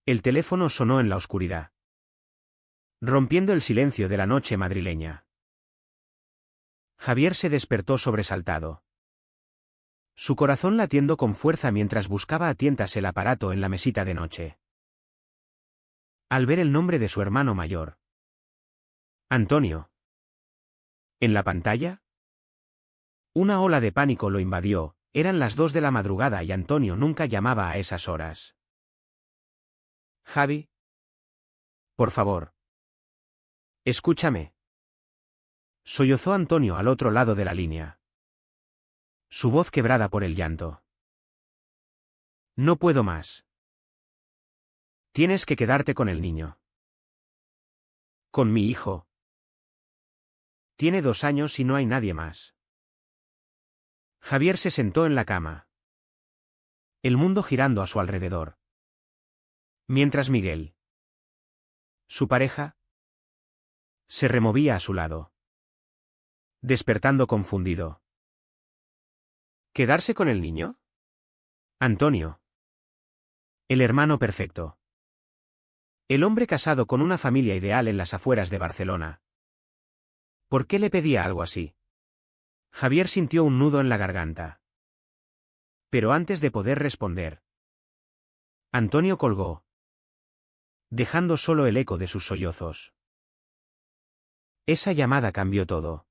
El teléfono sonó en la oscuridad, rompiendo el silencio de la noche madrileña. Javier se despertó sobresaltado, su corazón latiendo con fuerza mientras buscaba a tientas el aparato en la mesita de noche. Al ver el nombre de su hermano mayor, Antonio, en la pantalla, una ola de pánico lo invadió. Eran las 2 de la madrugada y Antonio nunca llamaba a esas horas. Javi, por favor, escúchame. Sollozó Antonio al otro lado de la línea, su voz quebrada por el llanto. No puedo más. Tienes que quedarte con el niño. Con mi hijo. Tiene 2 años y no hay nadie más. Javier se sentó en la cama, el mundo girando a su alrededor. Mientras Miguel, su pareja, se removía a su lado, despertando confundido. ¿Quedarse con el niño? Antonio, el hermano perfecto. El hombre casado con una familia ideal en las afueras de Barcelona. ¿Por qué le pedía algo así? Javier sintió un nudo en la garganta. Pero antes de poder responder, Antonio colgó, dejando solo el eco de sus sollozos. Esa llamada cambió todo.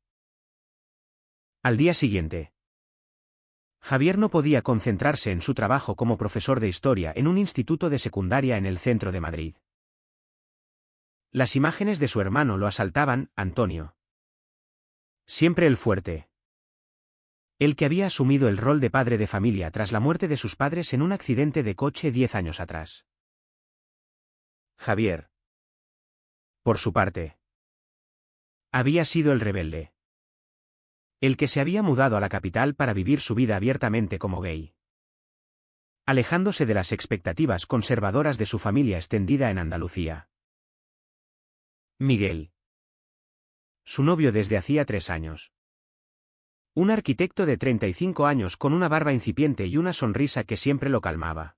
Al día siguiente, Javier no podía concentrarse en su trabajo como profesor de historia en un instituto de secundaria en el centro de Madrid. Las imágenes de su hermano lo asaltaban. Antonio, siempre el fuerte, el que había asumido el rol de padre de familia tras la muerte de sus padres en un accidente de coche 10 años atrás. Javier, por su parte, había sido el rebelde, el que se había mudado a la capital para vivir su vida abiertamente como gay, alejándose de las expectativas conservadoras de su familia extendida en Andalucía. Miguel, su novio desde hacía 3 años. Un arquitecto de 35 años con una barba incipiente y una sonrisa que siempre lo calmaba.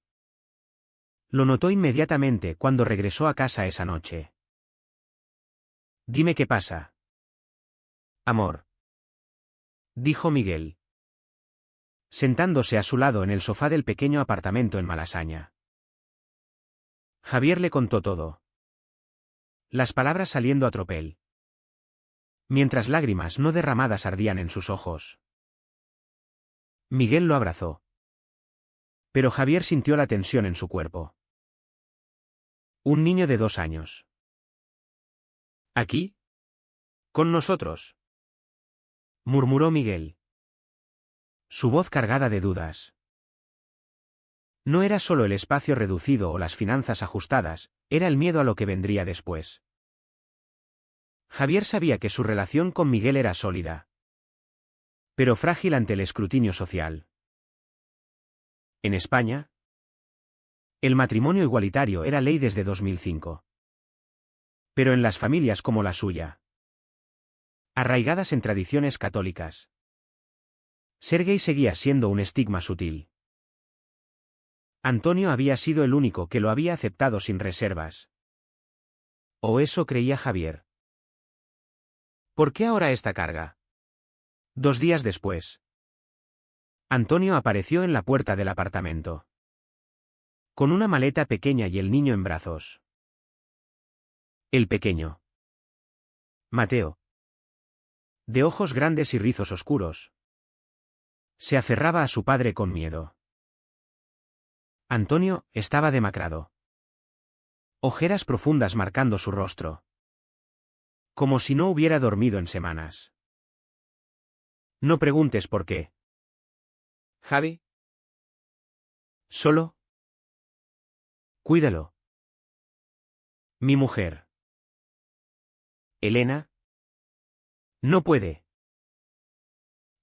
Lo notó inmediatamente cuando regresó a casa esa noche. Dime qué pasa. Amor, dijo Miguel, sentándose a su lado en el sofá del pequeño apartamento en Malasaña. Javier le contó todo, las palabras saliendo a tropel, mientras lágrimas no derramadas ardían en sus ojos. Miguel lo abrazó, pero Javier sintió la tensión en su cuerpo. Un niño de 2 años. ¿Aquí? ¿Con nosotros?, murmuró Miguel, su voz cargada de dudas. No era solo el espacio reducido o las finanzas ajustadas, era el miedo a lo que vendría después. Javier sabía que su relación con Miguel era sólida, pero frágil ante el escrutinio social. En España, el matrimonio igualitario era ley desde 2005. Pero en las familias como la suya, arraigadas en tradiciones católicas, ser gay seguía siendo un estigma sutil. Antonio había sido el único que lo había aceptado sin reservas. O eso creía Javier. ¿Por qué ahora esta carga? 2 días después, Antonio apareció en la puerta del apartamento, con una maleta pequeña y el niño en brazos. El pequeño, Mateo, de ojos grandes y rizos oscuros, se aferraba a su padre con miedo. Antonio estaba demacrado, ojeras profundas marcando su rostro, como si no hubiera dormido en semanas. No preguntes por qué. Javi. Solo. Cuídalo. Mi mujer. Elena. No puede.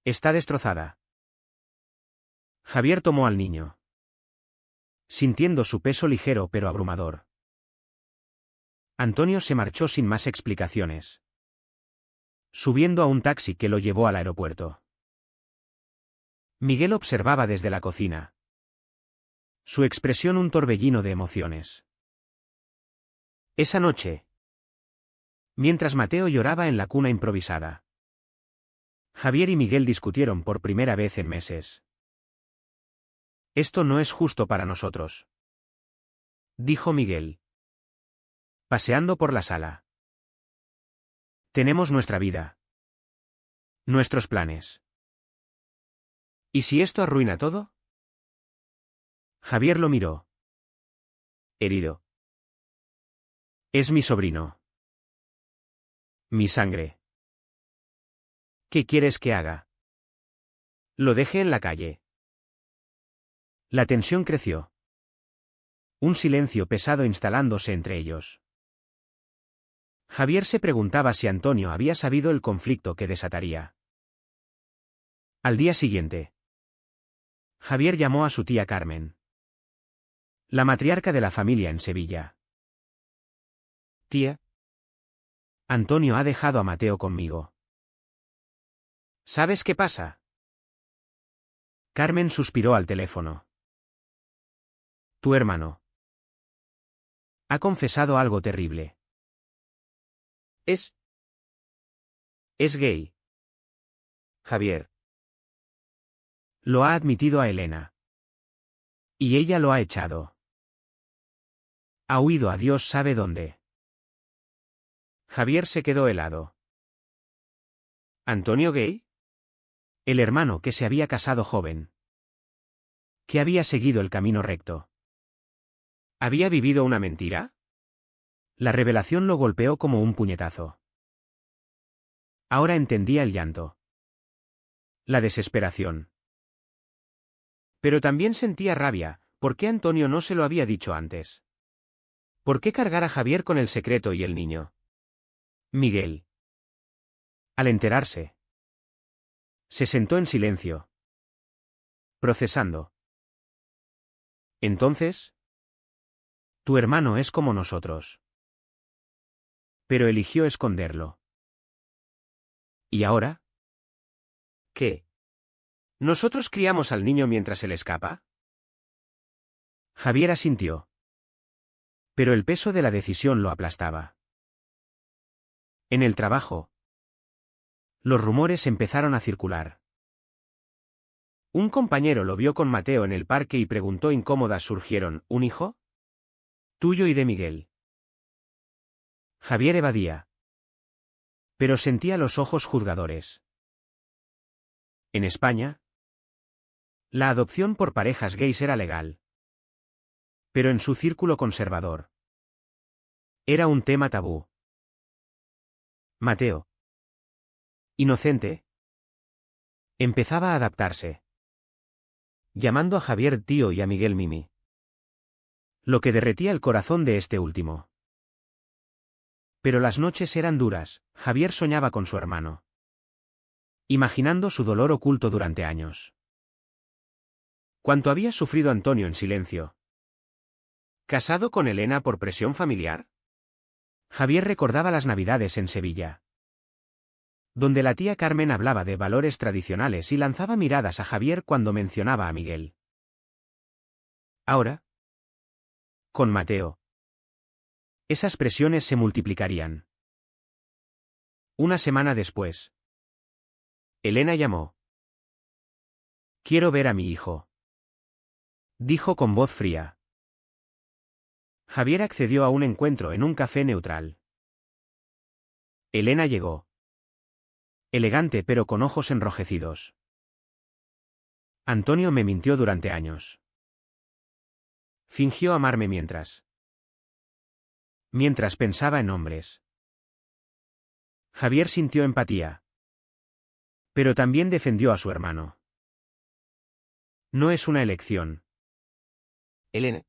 Está destrozada. Javier tomó al niño, sintiendo su peso ligero pero abrumador. Antonio se marchó sin más explicaciones, subiendo a un taxi que lo llevó al aeropuerto. Miguel observaba desde la cocina, su expresión un torbellino de emociones. Esa noche, mientras Mateo lloraba en la cuna improvisada, Javier y Miguel discutieron por primera vez en meses. Esto no es justo para nosotros, dijo Miguel, paseando por la sala. Tenemos nuestra vida, nuestros planes. ¿Y si esto arruina todo? Javier lo miró, herido. Es mi sobrino. Mi sangre. ¿Qué quieres que haga? Lo deje en la calle. La tensión creció. Un silencio pesado instalándose entre ellos. Javier se preguntaba si Antonio había sabido el conflicto que desataría. Al día siguiente, Javier llamó a su tía Carmen, la matriarca de la familia en Sevilla. Tía, Antonio ha dejado a Mateo conmigo. ¿Sabes qué pasa? Carmen suspiró al teléfono. Tu hermano ha confesado algo terrible. Es gay. Javier. Lo ha admitido a Elena. Y ella lo ha echado. Ha huido a Dios sabe dónde. Javier se quedó helado. ¿Antonio gay? El hermano que se había casado joven. Que había seguido el camino recto. ¿Había vivido una mentira? La revelación lo golpeó como un puñetazo. Ahora entendía el llanto. La desesperación. Pero también sentía rabia. ¿Por qué Antonio no se lo había dicho antes? ¿Por qué cargar a Javier con el secreto y el niño? Miguel. Al enterarse, se sentó en silencio, procesando. Entonces, tu hermano es como nosotros. Pero eligió esconderlo. ¿Y ahora? ¿Qué? ¿Nosotros criamos al niño mientras él escapa? Javier asintió. Pero el peso de la decisión lo aplastaba. En el trabajo, los rumores empezaron a circular. Un compañero lo vio con Mateo en el parque y preguntó incómodas surgieron, ¿un hijo? Tuyo y de Miguel. Javier evadía. Pero sentía los ojos juzgadores. En España, la adopción por parejas gays era legal. Pero en su círculo conservador, era un tema tabú. Mateo, inocente, empezaba a adaptarse, llamando a Javier tío y a Miguel Mimi. Lo que derretía el corazón de este último. Pero las noches eran duras, Javier soñaba con su hermano, imaginando su dolor oculto durante años. ¿Cuánto había sufrido Antonio en silencio? ¿Casado con Elena por presión familiar? Javier recordaba las Navidades en Sevilla, donde la tía Carmen hablaba de valores tradicionales y lanzaba miradas a Javier cuando mencionaba a Miguel. Ahora, con Mateo, esas presiones se multiplicarían. Una semana después, Elena llamó. Quiero ver a mi hijo, dijo con voz fría. Javier accedió a un encuentro en un café neutral. Elena llegó. Elegante pero con ojos enrojecidos. Antonio me mintió durante años. Fingió amarme mientras pensaba en hombres. Javier sintió empatía. Pero también defendió a su hermano. No es una elección. Elena.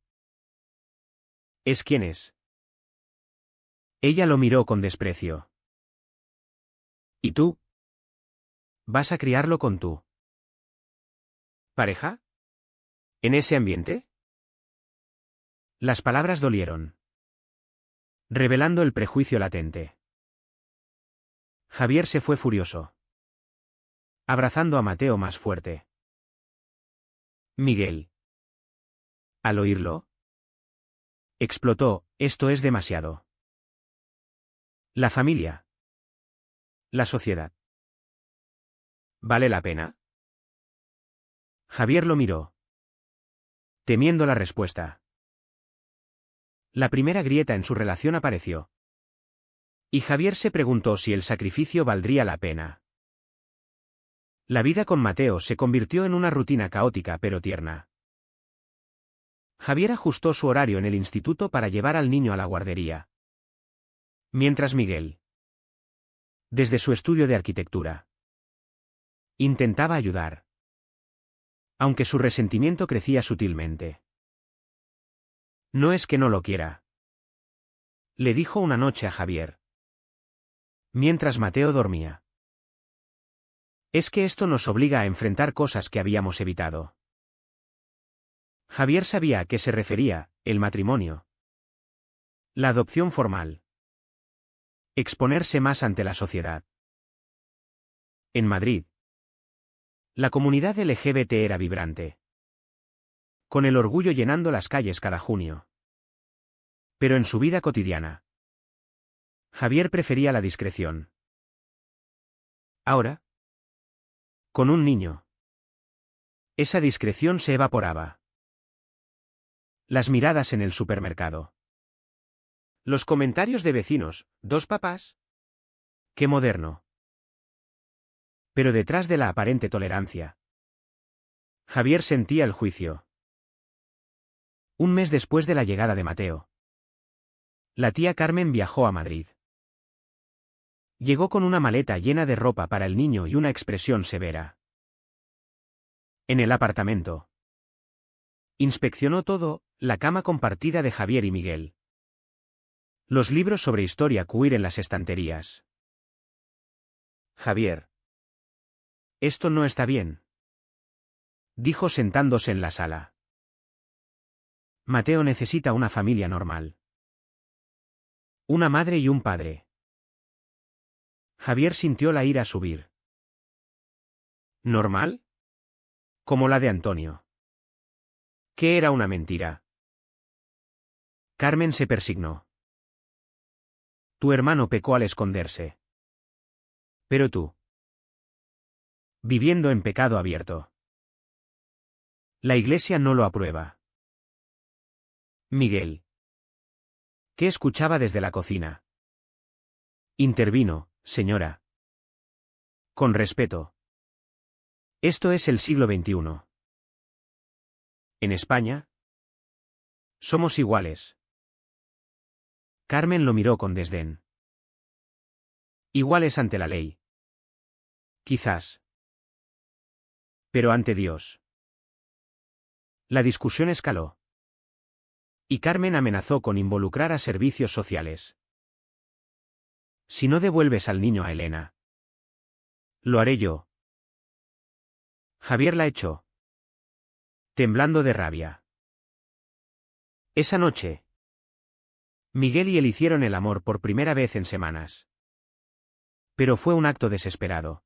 ¿Es quien es? Ella lo miró con desprecio. ¿Y tú? ¿Vas a criarlo con tu pareja? ¿En ese ambiente? Las palabras dolieron, revelando el prejuicio latente. Javier se fue furioso, abrazando a Mateo más fuerte. Miguel. Al oírlo, explotó, esto es demasiado. La familia. La sociedad. ¿Vale la pena? Javier lo miró, temiendo la respuesta. La primera grieta en su relación apareció. Y Javier se preguntó si el sacrificio valdría la pena. La vida con Mateo se convirtió en una rutina caótica pero tierna. Javier ajustó su horario en el instituto para llevar al niño a la guardería. Mientras Miguel, desde su estudio de arquitectura, intentaba ayudar. Aunque su resentimiento crecía sutilmente. No es que no lo quiera, le dijo una noche a Javier, mientras Mateo dormía. Es que esto nos obliga a enfrentar cosas que habíamos evitado. Javier sabía a qué se refería: el matrimonio, la adopción formal, exponerse más ante la sociedad. En Madrid, la comunidad LGBT era vibrante, con el orgullo llenando las calles cada junio. Pero en su vida cotidiana, Javier prefería la discreción. Ahora, con un niño, esa discreción se evaporaba. Las miradas en el supermercado. Los comentarios de vecinos: ¿dos papás? ¡Qué moderno! Pero detrás de la aparente tolerancia, Javier sentía el juicio. Un mes después de la llegada de Mateo, la tía Carmen viajó a Madrid. Llegó con una maleta llena de ropa para el niño y una expresión severa. En el apartamento, inspeccionó todo: la cama compartida de Javier y Miguel, los libros sobre historia queer en las estanterías. Javier, esto no está bien, dijo sentándose en la sala. Mateo necesita una familia normal. Una madre y un padre. Javier sintió la ira subir. ¿Normal? Como la de Antonio. ¿Qué era una mentira? Carmen se persignó. Tu hermano pecó al esconderse. Pero tú, viviendo en pecado abierto. La Iglesia no lo aprueba. Miguel, ¿qué escuchaba desde la cocina? Intervino: señora. Con respeto. Esto es el siglo XXI. En España, somos iguales. Carmen lo miró con desdén. Iguales ante la ley. Quizás. Pero ante Dios. La discusión escaló. Y Carmen amenazó con involucrar a servicios sociales. Si no devuelves al niño a Elena, lo haré yo. Javier la echó, temblando de rabia. Esa noche, Miguel y él hicieron el amor por primera vez en semanas. Pero fue un acto desesperado,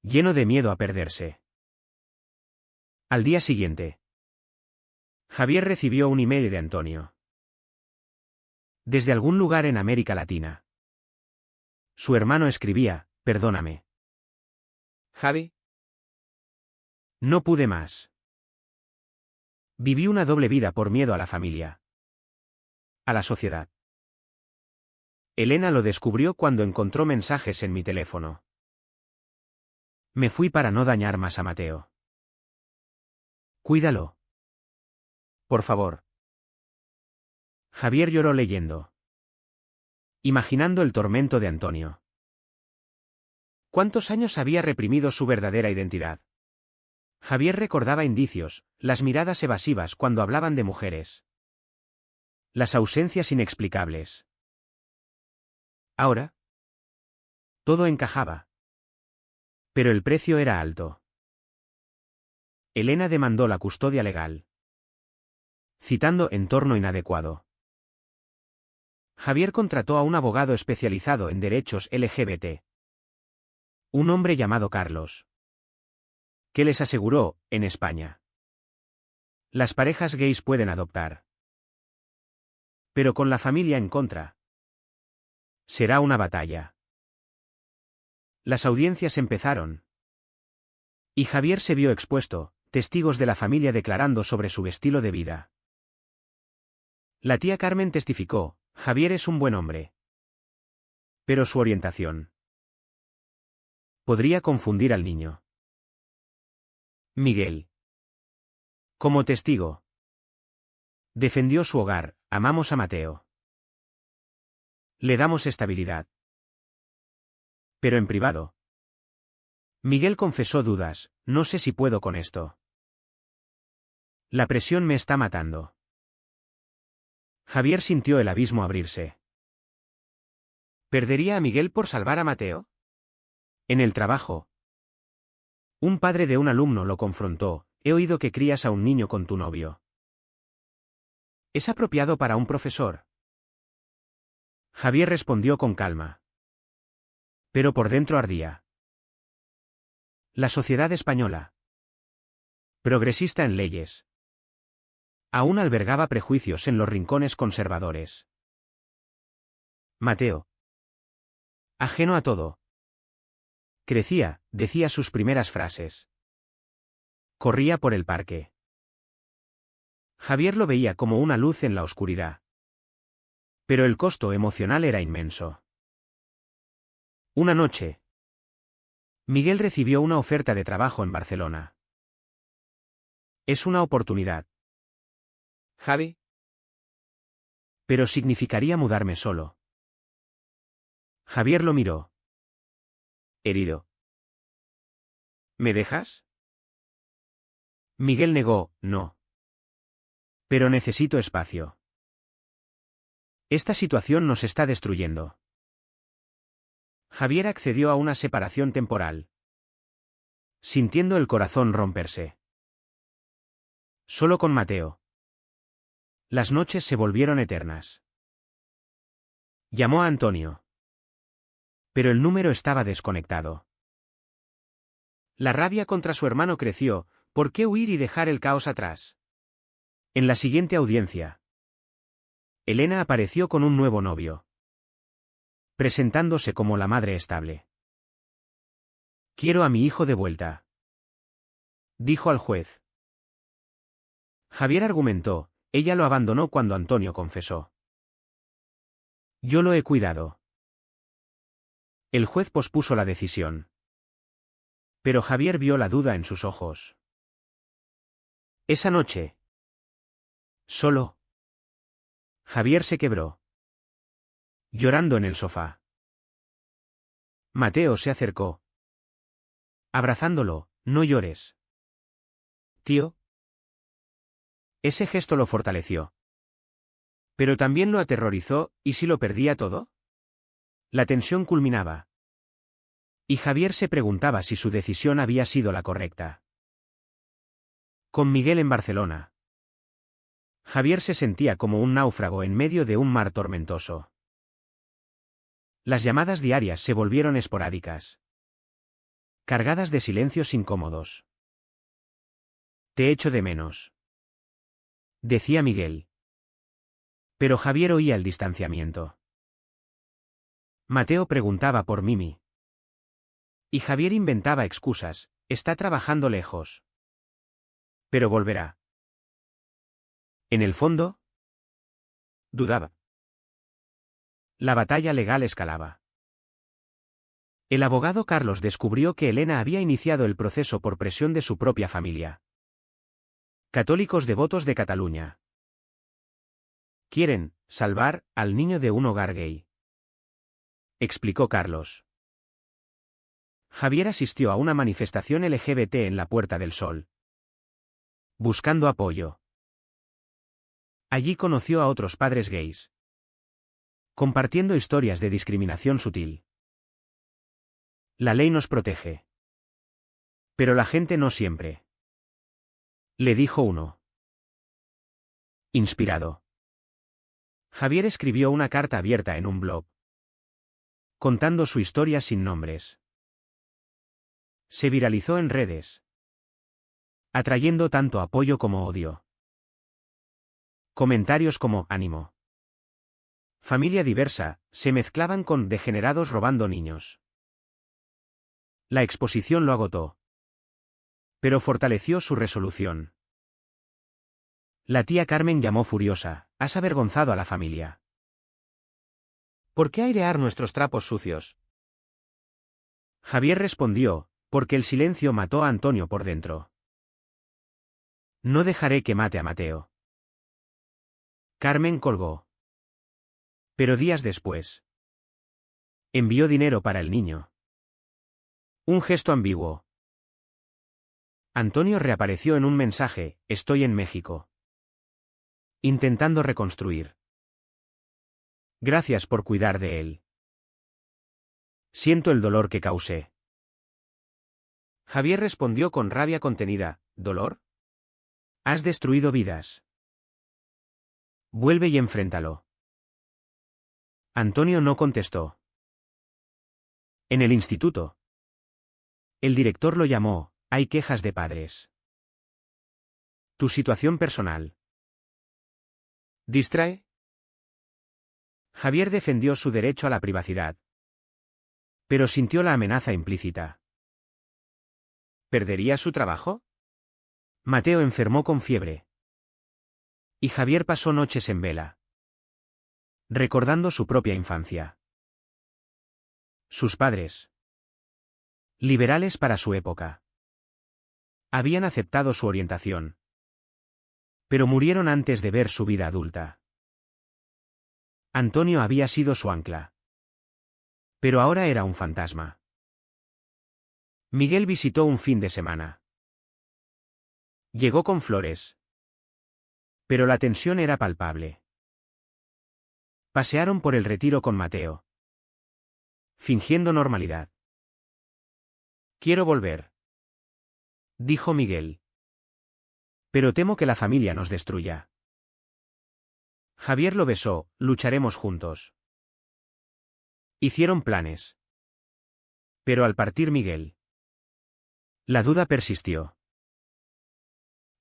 lleno de miedo a perderse. Al día siguiente, Javier recibió un email de Antonio. Desde algún lugar en América Latina. Su hermano escribía: perdóname, Javi. No pude más. Viví una doble vida por miedo a la familia. A la sociedad. Elena lo descubrió cuando encontró mensajes en mi teléfono. Me fui para no dañar más a Mateo. Cuídalo. Por favor. Javier lloró leyendo, imaginando el tormento de Antonio. ¿Cuántos años había reprimido su verdadera identidad? Javier recordaba indicios: las miradas evasivas cuando hablaban de mujeres. Las ausencias inexplicables. Ahora, todo encajaba. Pero el precio era alto. Elena demandó la custodia legal, citando entorno inadecuado. Javier contrató a un abogado especializado en derechos LGBT. Un hombre llamado Carlos. Que les aseguró: en España, las parejas gays pueden adoptar. Pero con la familia en contra, Será una batalla. Las audiencias empezaron. Y Javier se vio expuesto, testigos de la familia declarando sobre su estilo de vida. La tía Carmen testificó, Javier es un buen hombre. Pero su orientación podría confundir al niño. Miguel. Como testigo. Defendió su hogar, amamos a Mateo. Le damos estabilidad. Pero en privado. Miguel confesó dudas, no sé si puedo con esto. La presión me está matando. Javier sintió el abismo abrirse. ¿Perdería a Miguel por salvar a Mateo? En el trabajo. Un padre de un alumno lo confrontó, he oído que crías a un niño con tu novio. ¿Es apropiado para un profesor? Javier respondió con calma. Pero por dentro ardía. La sociedad española, progresista en leyes, aún albergaba prejuicios en los rincones conservadores. Mateo, ajeno a todo, crecía, decía sus primeras frases. Corría por el parque. Javier lo veía como una luz en la oscuridad. Pero el costo emocional era inmenso. Una noche, Miguel recibió una oferta de trabajo en Barcelona. Es una oportunidad. Javi, Pero significaría mudarme solo. Javier lo miró. Herido. ¿Me dejas? Miguel negó, no. Pero necesito espacio. Esta situación nos está destruyendo. Javier accedió a una separación temporal, sintiendo el corazón romperse. Solo con Mateo. Las noches se volvieron eternas. Llamó a Antonio. Pero el número estaba desconectado. La rabia contra su hermano creció, ¿por qué huir y dejar el caos atrás? En la siguiente audiencia, Elena apareció con un nuevo novio, presentándose como la madre estable. Quiero a mi hijo de vuelta, dijo al juez. Javier argumentó, ella lo abandonó cuando Antonio confesó. Yo lo he cuidado. El juez pospuso la decisión. Pero Javier vio la duda en sus ojos. Esa noche. Solo. Javier se quebró. Llorando en el sofá. Mateo se acercó. Abrazándolo, no llores. Tío. Ese gesto lo fortaleció. Pero también lo aterrorizó, ¿y si lo perdía todo? La tensión culminaba. Y Javier se preguntaba si su decisión había sido la correcta. Con Miguel en Barcelona. Javier se sentía como un náufrago en medio de un mar tormentoso. Las llamadas diarias se volvieron esporádicas, cargadas de silencios incómodos. Te echo de menos, decía Miguel. Pero Javier oía el distanciamiento. Mateo preguntaba por Mimi. Y Javier inventaba excusas, está trabajando lejos. Pero volverá. En el fondo, dudaba. La batalla legal escalaba. El abogado Carlos descubrió que Elena había iniciado el proceso por presión de su propia familia. Católicos devotos de Cataluña. Quieren salvar al niño de un hogar gay, explicó Carlos. Javier asistió a una manifestación LGBT en la Puerta del Sol, buscando apoyo. Allí conoció a otros padres gays, compartiendo historias de discriminación sutil. La ley nos protege. Pero la gente no siempre. Le dijo uno. Inspirado. Javier escribió una carta abierta en un blog, contando su historia sin nombres. Se viralizó en redes, atrayendo tanto apoyo como odio. Comentarios como, ánimo. Familia diversa, se mezclaban con degenerados robando niños. La exposición lo agotó. Pero fortaleció su resolución. La tía Carmen llamó furiosa: has avergonzado a la familia. ¿Por qué airear nuestros trapos sucios? Javier respondió: porque el silencio mató a Antonio por dentro. No dejaré que mate a Mateo. Carmen colgó. Pero días después, envió dinero para el niño. Un gesto ambiguo. Antonio reapareció en un mensaje: estoy en México. Intentando reconstruir. Gracias por cuidar de él. Siento el dolor que causé. Javier respondió con rabia contenida: ¿dolor? Has destruido vidas. Vuelve y enfréntalo. Antonio no contestó. En el instituto. El director lo llamó: hay quejas de padres. Tu situación personal. ¿Distrae? Javier defendió su derecho a la privacidad. Pero sintió la amenaza implícita. ¿Perdería su trabajo? Mateo enfermó con fiebre. Y Javier pasó noches en vela, recordando su propia infancia. Sus padres, liberales para su época, habían aceptado su orientación. Pero murieron antes de ver su vida adulta. Antonio había sido su ancla. Pero ahora era un fantasma. Miguel visitó un fin de semana. Llegó con flores. Pero la tensión era palpable. Pasearon por el Retiro con Mateo, fingiendo normalidad. Quiero volver, dijo Miguel. Pero temo que la familia nos destruya. Javier lo besó: lucharemos juntos. Hicieron planes. Pero al partir Miguel, la duda persistió.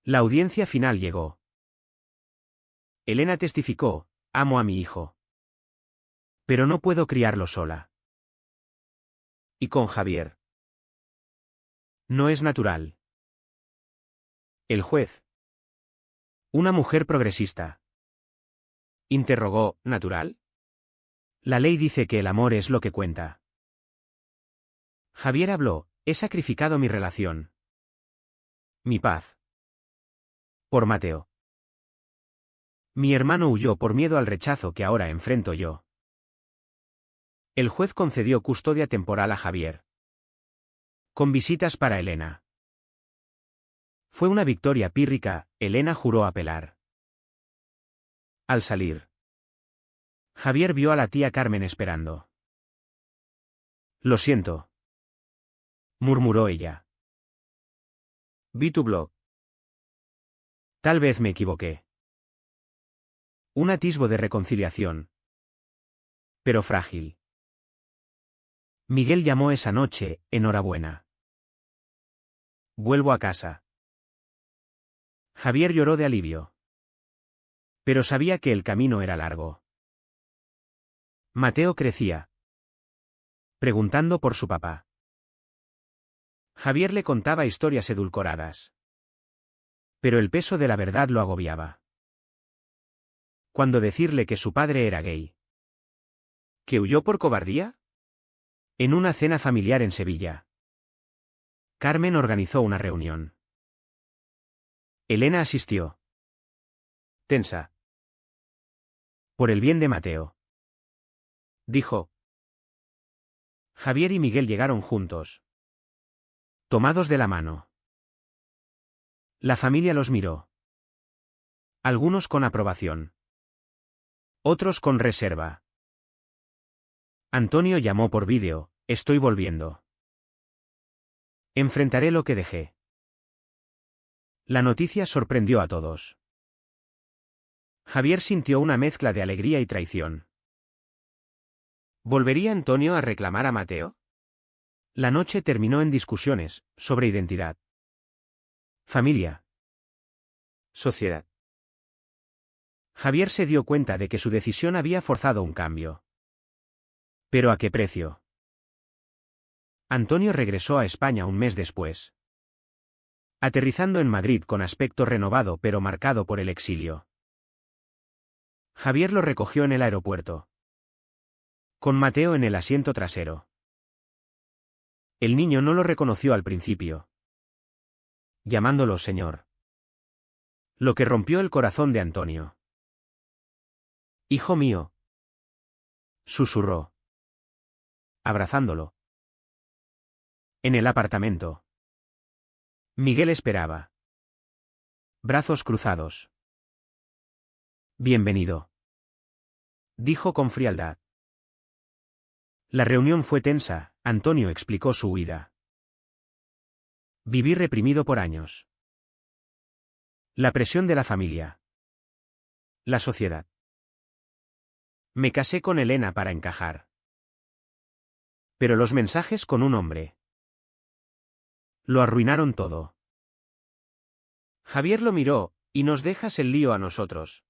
La audiencia final llegó. Elena testificó: amo a mi hijo. Pero no puedo criarlo sola. Y con Javier. No es natural. El juez. Una mujer progresista. Interrogó: ¿natural? La ley dice que el amor es lo que cuenta. Javier habló: he sacrificado mi relación. Mi paz. Por Mateo. Mi hermano huyó por miedo al rechazo que ahora enfrento yo. El juez concedió custodia temporal a Javier, con visitas para Elena. Fue una victoria pírrica. Elena juró apelar. Al salir, Javier vio a la tía Carmen esperando. Lo siento, murmuró ella. Vi tu blog. Tal vez me equivoqué. Un atisbo de reconciliación. Pero frágil. Miguel llamó esa noche: enhorabuena. Vuelvo a casa. Javier lloró de alivio. Pero sabía que el camino era largo. Mateo crecía, preguntando por su papá. Javier le contaba historias edulcoradas. Pero el peso de la verdad lo agobiaba. ¿Cuándo decirle que su padre era gay? ¿Que huyó por cobardía? En una cena familiar en Sevilla, Carmen organizó una reunión. Elena asistió. Tensa. Por el bien de Mateo, dijo. Javier y Miguel llegaron juntos, tomados de la mano. La familia los miró. Algunos con aprobación. Otros con reserva. Antonio llamó por vídeo: estoy volviendo. Enfrentaré lo que dejé. La noticia sorprendió a todos. Javier sintió una mezcla de alegría y traición. ¿Volvería Antonio a reclamar a Mateo? La noche terminó en discusiones sobre identidad, familia, sociedad. Javier se dio cuenta de que su decisión había forzado un cambio. ¿Pero a qué precio? Antonio regresó a España un mes después. Aterrizando en Madrid con aspecto renovado pero marcado por el exilio. Javier lo recogió en el aeropuerto. Con Mateo en el asiento trasero. El niño no lo reconoció al principio, llamándolo señor. Lo que rompió el corazón de Antonio. «Hijo mío», susurró, abrazándolo. En el apartamento. Miguel esperaba. Brazos cruzados. «Bienvenido», dijo con frialdad. La reunión fue tensa. Antonio explicó su huida. Viví reprimido por años. La presión de la familia. La sociedad. Me casé con Elena para encajar. Pero los mensajes con un hombre lo arruinaron todo. Javier lo miró, y nos dejas el lío a nosotros.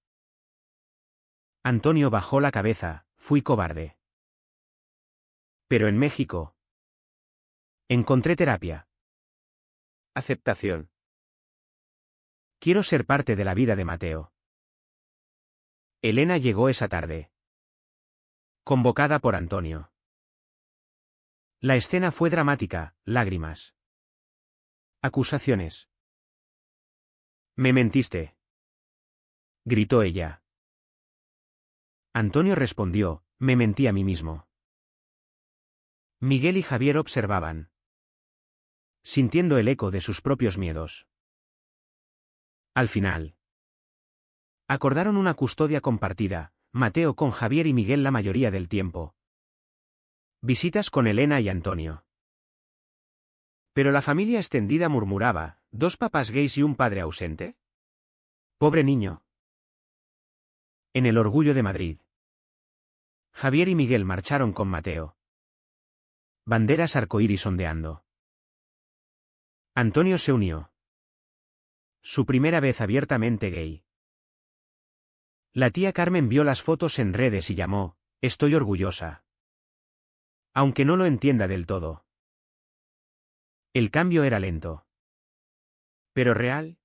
Antonio bajó la cabeza, fui cobarde. Pero en México encontré terapia. Aceptación. Quiero ser parte de la vida de Mateo. Elena llegó esa tarde. Convocada por Antonio. La escena fue dramática, lágrimas. Acusaciones. «Me mentiste», gritó ella. Antonio respondió, «Me mentí a mí mismo». Miguel y Javier observaban, sintiendo el eco de sus propios miedos. Al final, acordaron una custodia compartida, Mateo con Javier y Miguel la mayoría del tiempo. Visitas con Elena y Antonio. Pero la familia extendida murmuraba, ¿2 papás gays y un padre ausente? Pobre niño. En el Orgullo de Madrid. Javier y Miguel marcharon con Mateo. Banderas arcoíris ondeando. Antonio se unió. Su primera vez abiertamente gay. La tía Carmen vio las fotos en redes y llamó, «Estoy orgullosa». Aunque no lo entienda del todo. El cambio era lento. ¿Pero real?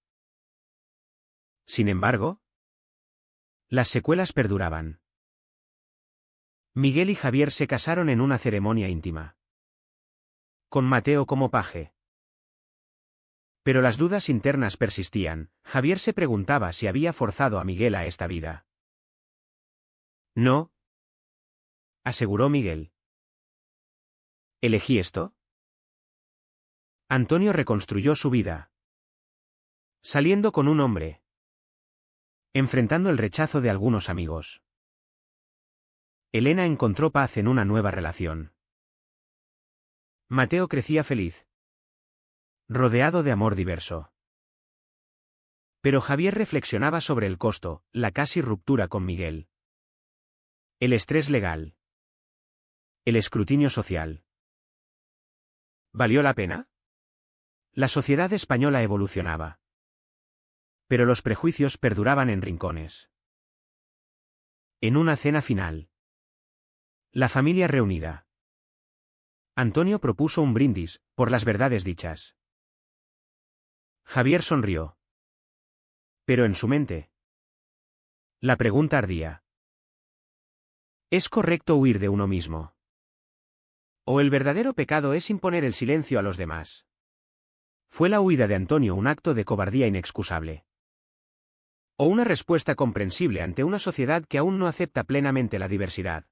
Sin embargo, las secuelas perduraban. Miguel y Javier se casaron en una ceremonia íntima. Con Mateo como paje. Pero las dudas internas persistían. Javier se preguntaba si había forzado a Miguel a esta vida. No, aseguró Miguel. ¿Elegí esto? Antonio reconstruyó su vida. Saliendo con un hombre. Enfrentando el rechazo de algunos amigos. Elena encontró paz en una nueva relación. Mateo crecía feliz. Rodeado de amor diverso. Pero Javier reflexionaba sobre el costo, la casi ruptura con Miguel. El estrés legal. El escrutinio social. ¿Valió la pena? La sociedad española evolucionaba. Pero los prejuicios perduraban en rincones. En una cena final. La familia reunida. Antonio propuso un brindis, por las verdades dichas. Javier sonrió. Pero en su mente. La pregunta ardía. ¿Es correcto huir de uno mismo? ¿O el verdadero pecado es imponer el silencio a los demás? ¿Fue la huida de Antonio un acto de cobardía inexcusable? ¿O una respuesta comprensible ante una sociedad que aún no acepta plenamente la diversidad?